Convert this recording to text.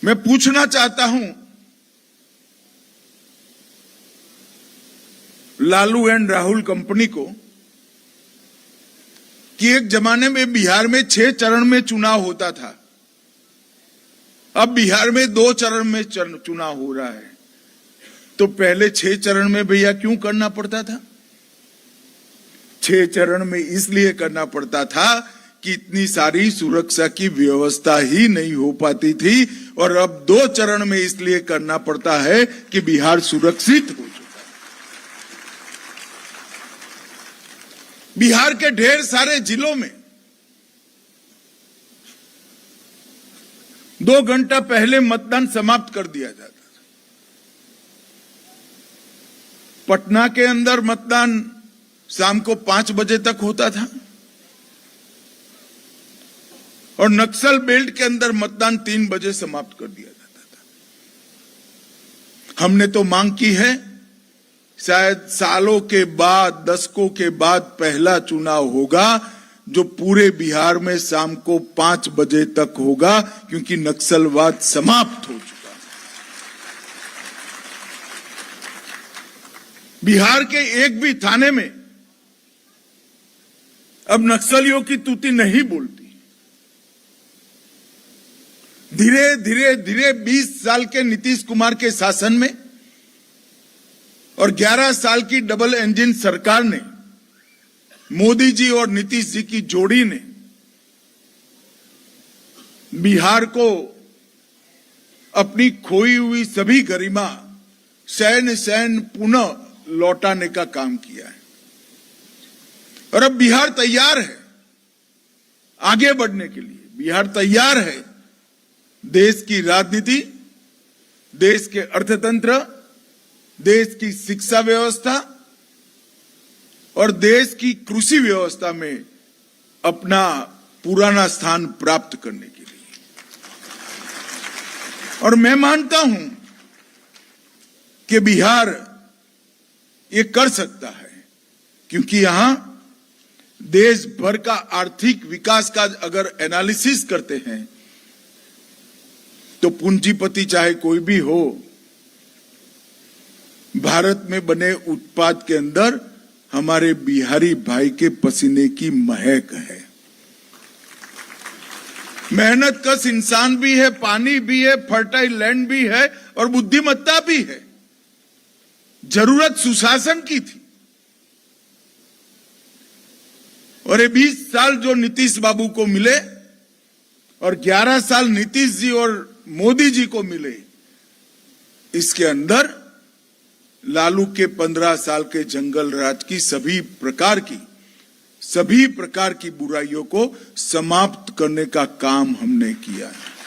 मैं पूछना चाहता हूं लालू एंड राहुल कंपनी को कि एक जमाने में बिहार में 6 चरण में चुनाव होता था, अब बिहार में 2 चरण में चुनाव हो रहा है। तो पहले 6 चरण में भैया क्यों करना पड़ता था? 6 चरण में इसलिए करना पड़ता था कि इतनी सारी सुरक्षा की व्यवस्था ही नहीं हो पाती थी, और अब 2 चरण में इसलिए करना पड़ता है कि बिहार सुरक्षित हो चुका है। बिहार के ढेर सारे जिलों में 2 घंटा पहले मतदान समाप्त कर दिया जाता था। पटना के अंदर मतदान शाम को 5 बजे तक होता था, और नक्सल बेल्ट के अंदर मतदान 3 बजे समाप्त कर दिया जाता था। हमने तो मांग की है, शायद सालों के बाद, दशकों के बाद पहला चुनाव होगा जो पूरे बिहार में शाम को 5 बजे तक होगा, क्योंकि नक्सलवाद समाप्त हो चुका है। बिहार के एक भी थाने में अब नक्सलियों की तूती नहीं बोलती। धीरे धीरे धीरे 20 साल के नीतीश कुमार के शासन में और 11 साल की डबल इंजन सरकार ने, मोदी जी और नीतीश जी की जोड़ी ने बिहार को अपनी खोई हुई सभी गरिमा शयन पुनः लौटाने का काम किया है। और अब बिहार तैयार है आगे बढ़ने के लिए। बिहार तैयार है देश की राजनीति, देश के अर्थतंत्र, देश की शिक्षा व्यवस्था और देश की कृषि व्यवस्था में अपना पुराना स्थान प्राप्त करने के लिए। और मैं मानता हूं कि बिहार ये कर सकता है, क्योंकि यहां देश भर का आर्थिक विकास का अगर एनालिसिस करते हैं तो पूंजीपति चाहे कोई भी हो, भारत में बने उत्पाद के अंदर हमारे बिहारी भाई के पसीने की महक है। मेहनत कश इंसान भी है, पानी भी है, फर्टाइल लैंड भी है और बुद्धिमत्ता भी है। जरूरत सुशासन की थी, और ये 20 साल जो नीतीश बाबू को मिले और 11 साल नीतीश जी और मोदी जी को मिले, इसके अंदर लालू के 15 साल के जंगल राज की सभी प्रकार की बुराइयों को समाप्त करने का काम हमने किया है।